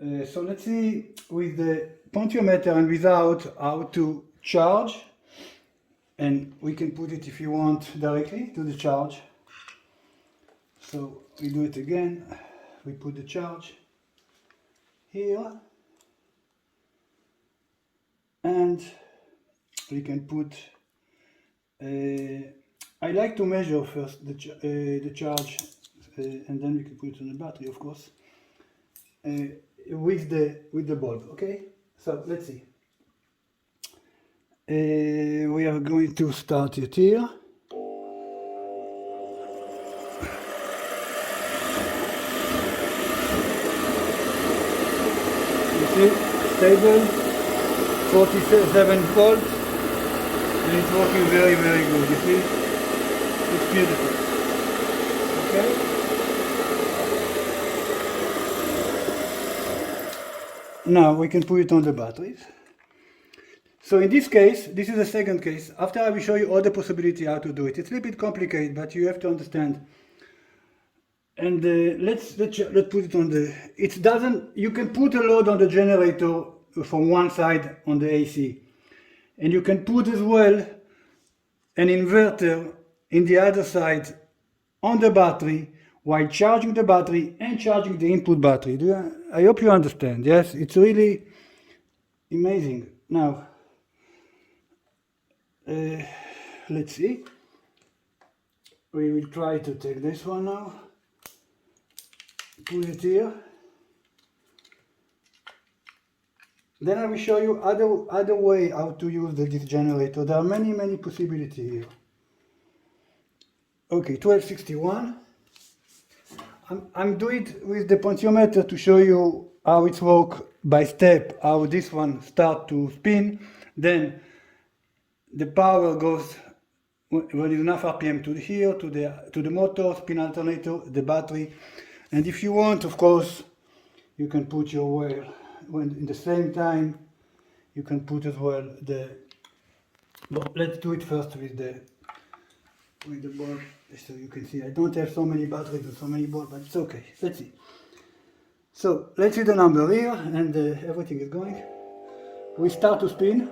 So let's see with the potentiometer and without how to charge, and we can put it if you want directly to the charge. So we do it again, we put the charge here, and we can put, I like to measure first the charge, and then we can put it on the battery, of course, with the bulb. Okay, so let's see. We are going to start it here. You see, stable, 47 volts, and it's working very, very good. You see, it's beautiful. Okay. Now we can put it on the batteries. So in this case, this is the second case. After I will show you all the possibility how to do it. It's a little bit complicated, but you have to understand. And let's put it on the. It doesn't. You can put a load on the generator from one side on the AC, and you can put as well an inverter in the other side on the battery while charging the battery and charging the input battery. I hope you understand. Yes, it's really amazing. Now, let's see. We will try to take this one now. Put it here. Then I will show you other way how to use this generator. There are many possibilities here. Okay, 1261. I'm doing it with the potentiometer to show you how it works by step, how this one starts to spin. Then the power goes when it's enough RPM to here, to the motor, spin alternator, the battery. And if you want, of course, you can put your wire in the same time. You can put as well but let's do it first with the bulb, so you can see I don't have so many batteries and so many bulbs, but it's okay. Let's see. So let's see the number here, and everything is going. We start to spin.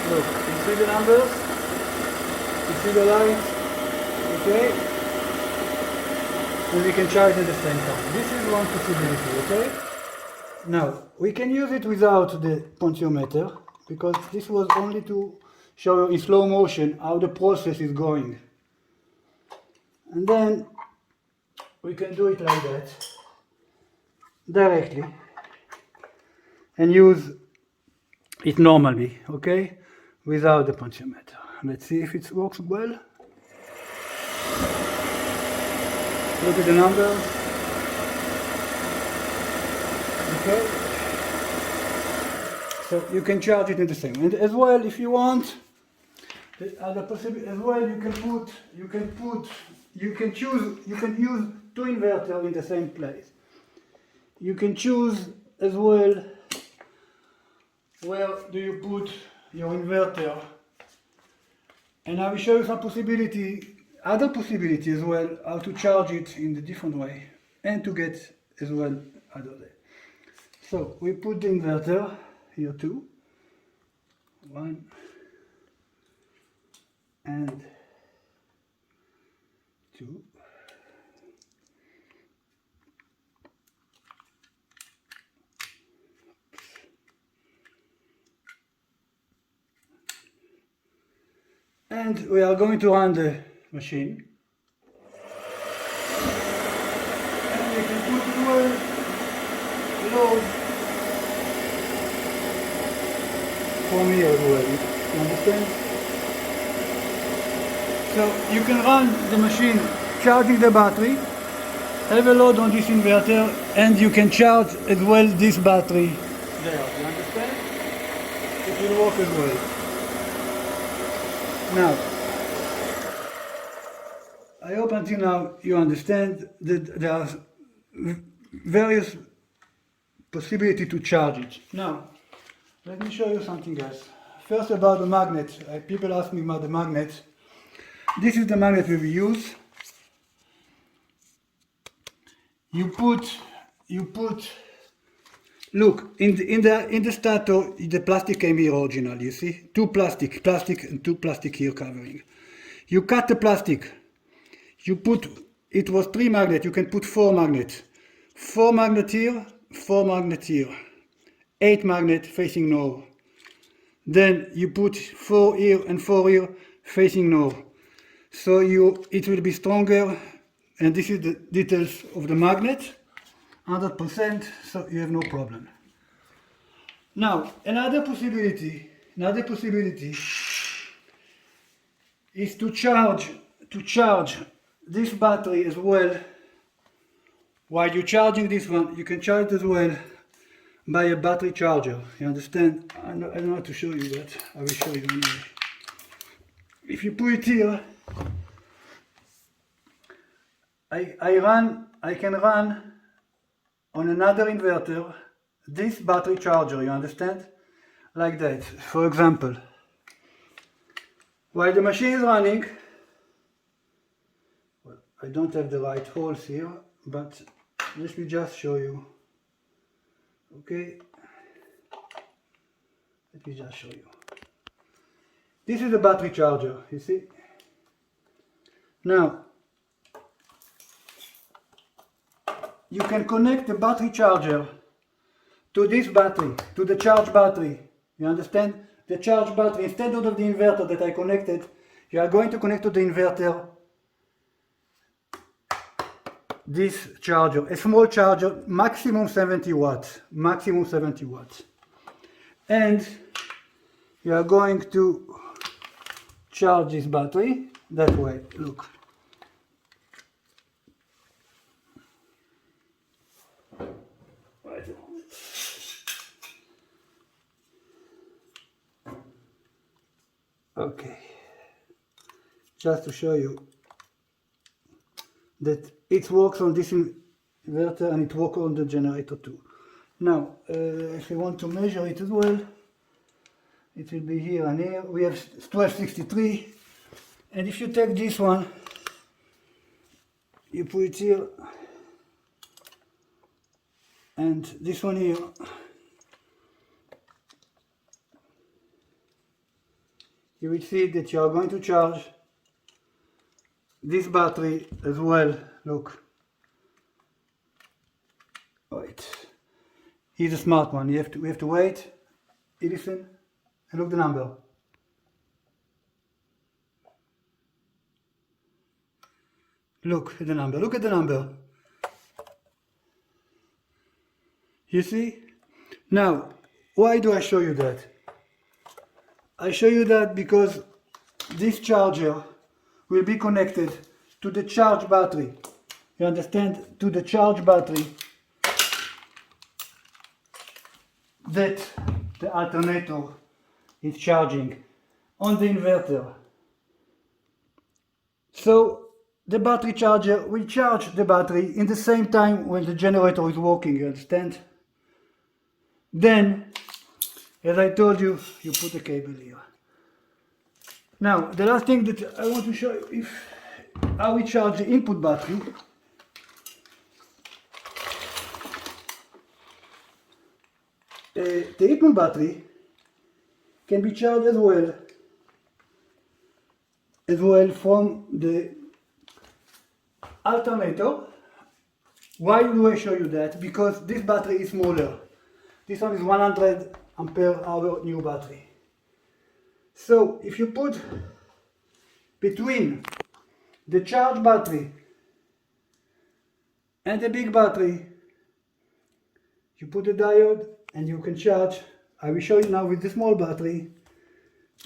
Look, you see the numbers? You see the lights? Okay? And we can charge at the same time. This is one possibility, okay? Now, we can use it without the potentiometer, because this was only to show you in slow motion how the process is going. And then we can do it like that, directly, and use it normally, okay? Without the potentiometer. Let's see if it works well. Look at the numbers. Okay. So you can charge it in the same. And as well, if you want, the other possibility as well, you can use two inverters in the same place. You can choose as well where do you put your inverter, and I will show you some other possibility as well, how to charge it in the different way and to get as well other day. So we put the inverter here too, 1 and 2. And we are going to run the machine. And we can put as well load from here as well. You understand? So you can run the machine charging the battery, have a load on this inverter, and you can charge as well this battery there. You understand? It will work as well. Now, I hope until now you understand that there are various possibilities to charge it. Now, let me show you something else. First about the magnet. People ask me about the magnet. this is the magnet we will use. You put, look, in the starter, the plastic came here original, you see? Two plastic and two plastic here covering. You cut the plastic, you put, it was 3 magnets, you can put 4 magnets. 4 magnets here, 4 magnets here. 8 magnets facing north. Then you put 4 here and 4 here facing north. So it will be stronger, and this is the details of the magnet, 100%, so you have no problem. Now, another possibility is to charge this battery as well. While you're charging this one, you can charge it as well by a battery charger. You understand? I don't know how to show you that. I will show you anyway. If you put it here, I can run on another inverter this battery charger, you understand? Like that, for example. While the machine is running, well, I don't have the right holes here, but let me just show you. Okay, let me just show you. This is the battery charger, you see? Now, you can connect the battery charger to this battery, to the charge battery. You understand? The charge battery, instead of the inverter that I connected, you are going to connect to the inverter this charger, a small charger, maximum 70 watts, maximum 70 watts. And you are going to charge this battery that way, look. Okay, just to show you that it works on this inverter and it works on the generator too. Now, if you want to measure it as well, it will be here and here. We have 1263, and if you take this one, you put it here, and this one here, you will see that you are going to charge this battery as well. Look, wait, he's a smart one. We have to wait. Listen and look the number. Look at the number. Look at the number. You see? Now, why do I show you that? I show you that because this charger will be connected to the charge battery. You understand? To the charge battery that the alternator is charging on the inverter. So the battery charger will charge the battery in the same time when the generator is working, you understand? Then, as I told you, you put the cable here. Now, the last thing that I want to show you is how we charge the input battery. The input battery can be charged as well from the alternator. Why do I show you that? Because this battery is smaller. This one is 100 ampere hour new battery. So if you put between the charge battery and the big battery, you put a diode and you can charge. I will show you now with the small battery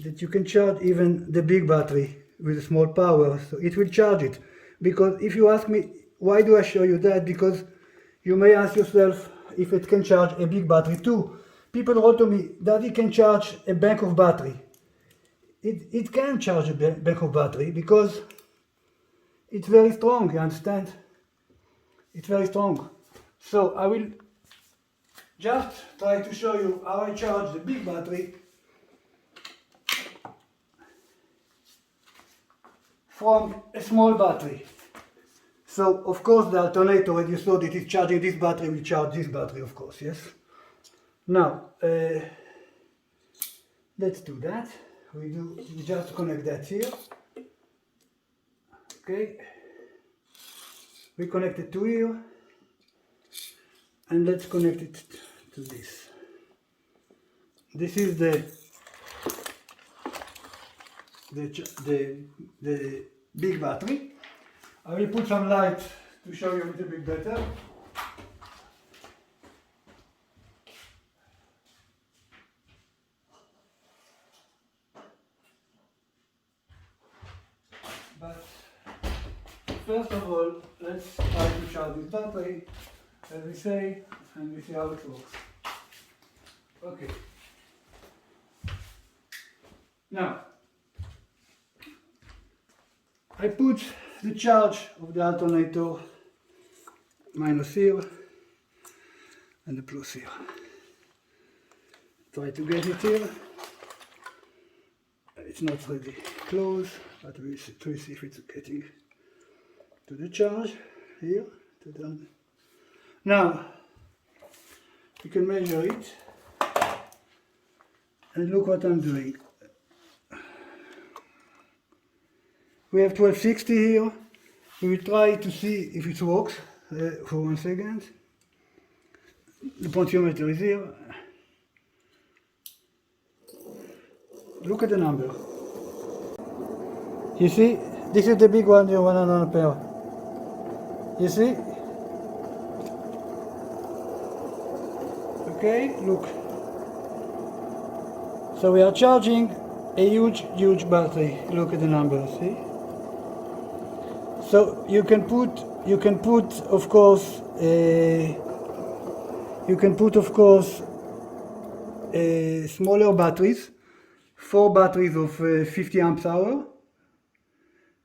that you can charge even the big battery with a small power, so it will charge it. Because if you ask me why do I show you that, because you may ask yourself if it can charge a big battery too. People wrote to me that it can charge a bank of battery. It can charge a bank of battery because it's very strong, you understand? It's very strong. So I will just try to show you how I charge the big battery from a small battery. So of course the alternator, as you saw, that is charging this battery will charge this battery, of course, yes. Now let's do that. We just connect that here. Okay. We connect it to here, and let's connect it to this. This is the big battery. I will put some light to show you a little bit better. But first of all, let's try to charge this battery, as we say, and we see how it works. Okay. Now, I put the charge of the alternator minus here and the plus here. Try to get it here. It's not really close, but we'll see if it's getting to the charge here. Now, you can measure it and look what I'm doing. We have 1260 here. We will try to see if it works for 1 second. The potentiometer is here. Look at the number. You see, this is the big one, the 100 ampere. You see? Okay, look. So we are charging a huge battery. Look at the numbers, see? So you can put of course smaller batteries, 4 batteries of 50 amps hour,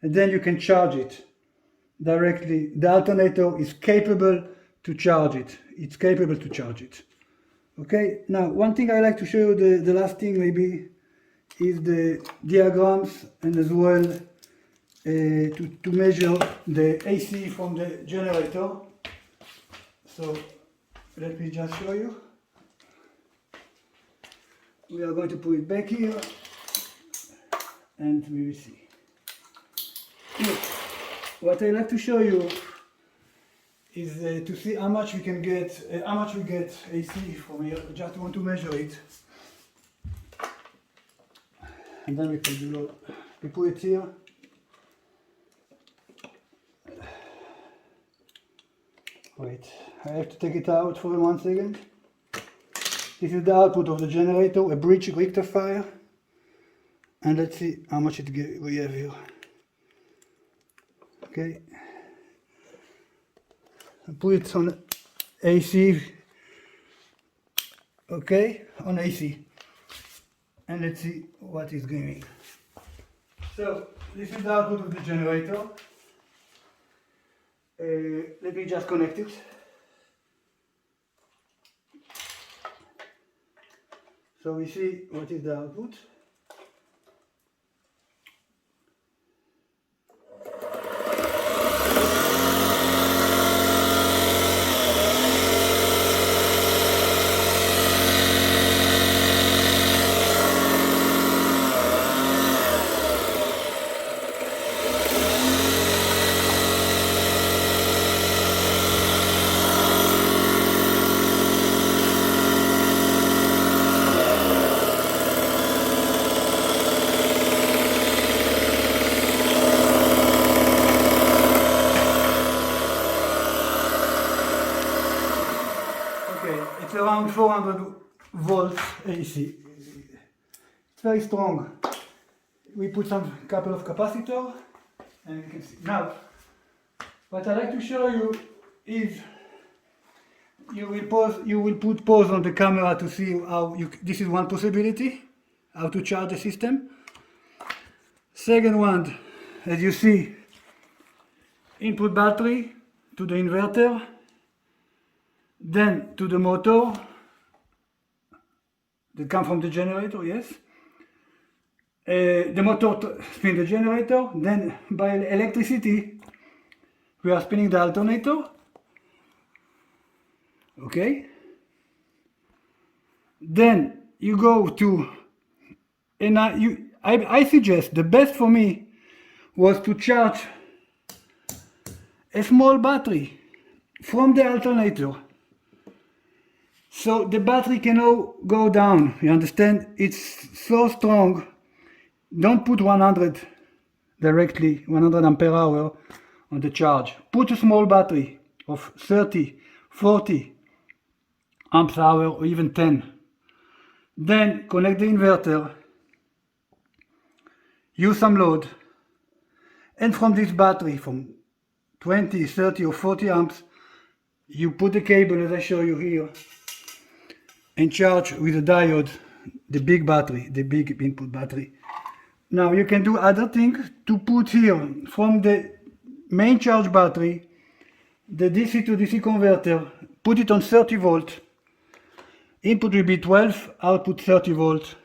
and then you can charge it directly. The alternator is capable to charge it. It's capable to charge it. Okay, now one thing I like to show you, the last thing maybe, is the diagrams, and as well to measure the AC from the generator. So let me just show you. We are going to put it back here and we will see. Look, what I like to show you is to see how much we can get, how much we get AC from here. I just want to measure it, and then we can do. We put it here. Wait, I have to take it out for 1 second. This is the output of the generator, a bridge rectifier, and let's see how much we have here. Okay, I put it on AC. Okay, on AC, and let's see what is giving. So this is the output of the generator. Let me just connect it. So we see what is the output. It's around 400 volts AC. It's very strong. We put some couple of capacitor, and you can see. Now, what I like to show you is you will put pause on the camera to see how this is one possibility, how to charge the system. Second one, as you see, input battery to the inverter, then to the motor that comes from the generator, yes. the motor spins the generator, then by electricity we are spinning the alternator. Okay, then you go to, and I suggest the best for me was to charge a small battery from the alternator, so the battery cannot go down. You understand? It's so strong. Don't put 100 directly, 100 ampere hour on the charge. Put a small battery of 30, 40 amps hour, or even 10. Then connect the inverter, use some load, and from this battery, from 20, 30 or 40 amps, you put the cable as I show you here, and charge with a diode the big battery, the big input battery. Now you can do other things to put here from the main charge battery, the DC to DC converter, put it on 30 volt, input will be 12, output 30 volt,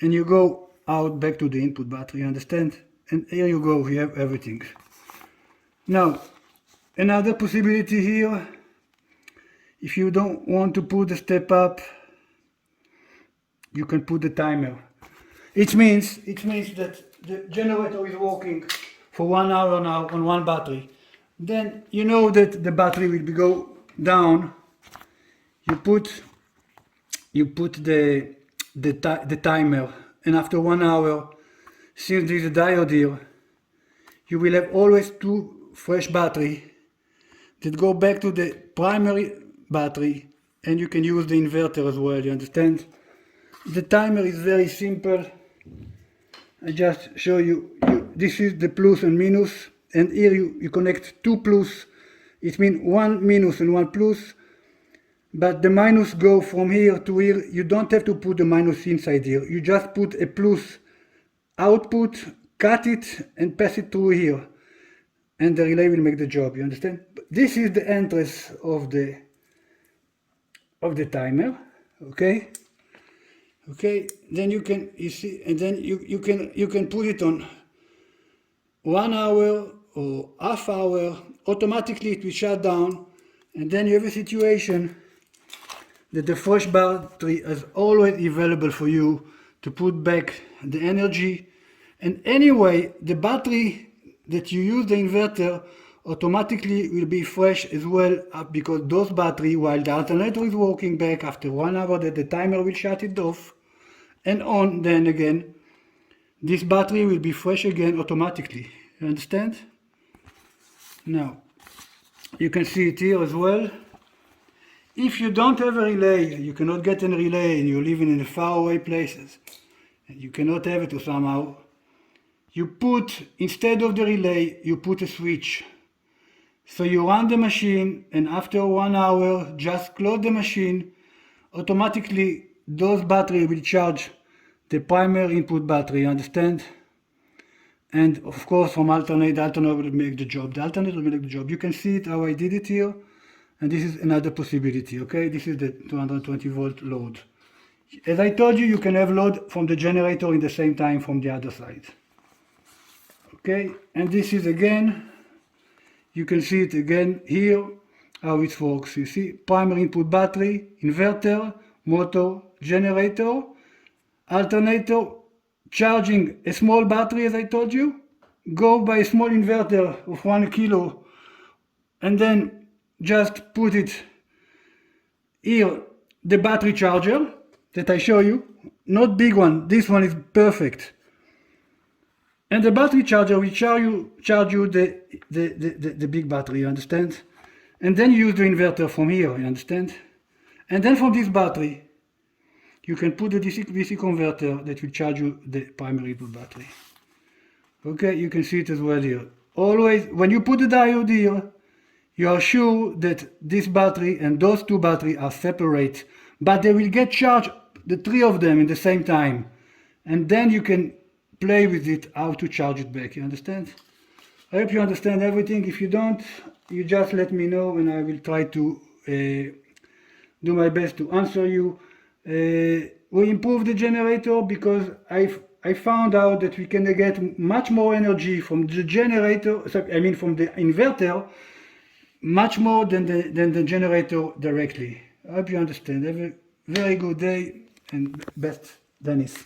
and you go out back to the input battery, understand? And here you go, you have everything. Now, another possibility here, if you don't want to put the step up, you can put the timer. It means that the generator is working for 1 hour now on one battery. Then you know that the battery will go down. You put the timer, and after 1 hour, since there is a diode here, you will have always two fresh battery that go back to the primary battery, and you can use the inverter as well. You understand? The timer is very simple. I just show you, this is the plus and minus, and here you connect two plus. It means one minus and one plus, but the minus go from here to here. You don't have to put the minus inside here. You just put a plus output, cut it and pass it through here, and the relay will make the job. You understand? This is the entrance of the timer. Okay, then you see, and then you can put it on 1 hour or half hour. Automatically it will shut down, and then you have a situation that the fresh battery is always available for you to put back the energy. And anyway, the battery that you use the inverter automatically will be fresh as well, because those battery, while the alternator is working back after 1 hour that the timer will shut it off and on, then again this battery will be fresh again automatically. You understand? Now you can see it here as well. If you don't have a relay, you cannot get a relay, and you're living in the faraway places and you cannot have it somehow, you put, instead of the relay, you put a switch. So you run the machine, and after 1 hour, just close the machine. Automatically, those batteries will charge the primary input battery, understand? And of course, from alternate, the alternator will make the job. The alternator will make the job. You can see it how I did it here, and this is another possibility. Okay, this is the 220 volt load. As I told you, you can have load from the generator in the same time from the other side. Okay, and this is again. You can see it again here, how it works. You see, primary input battery, inverter, motor, generator, alternator, charging a small battery as I told you, go by a small inverter of 1 kilo, and then just put it here, the battery charger that I show you, not big one, this one is perfect. And the battery charger will charge you the big battery, you understand? And then you use the inverter from here, you understand? And then from this battery, you can put the DC converter that will charge you the primary input battery. Okay, you can see it as well here. Always, when you put the diode here, you are sure that this battery and those two batteries are separate, but they will get charged, the three of them, in the same time. And then you can play with it, how to charge it back, you understand? I hope you understand everything. If you don't, you just let me know, and I will try to do my best to answer you. We improved the generator because I found out that we can get much more energy from the generator, from the inverter, much more than the generator directly. I hope you understand. Have a very good day and best, Dennis.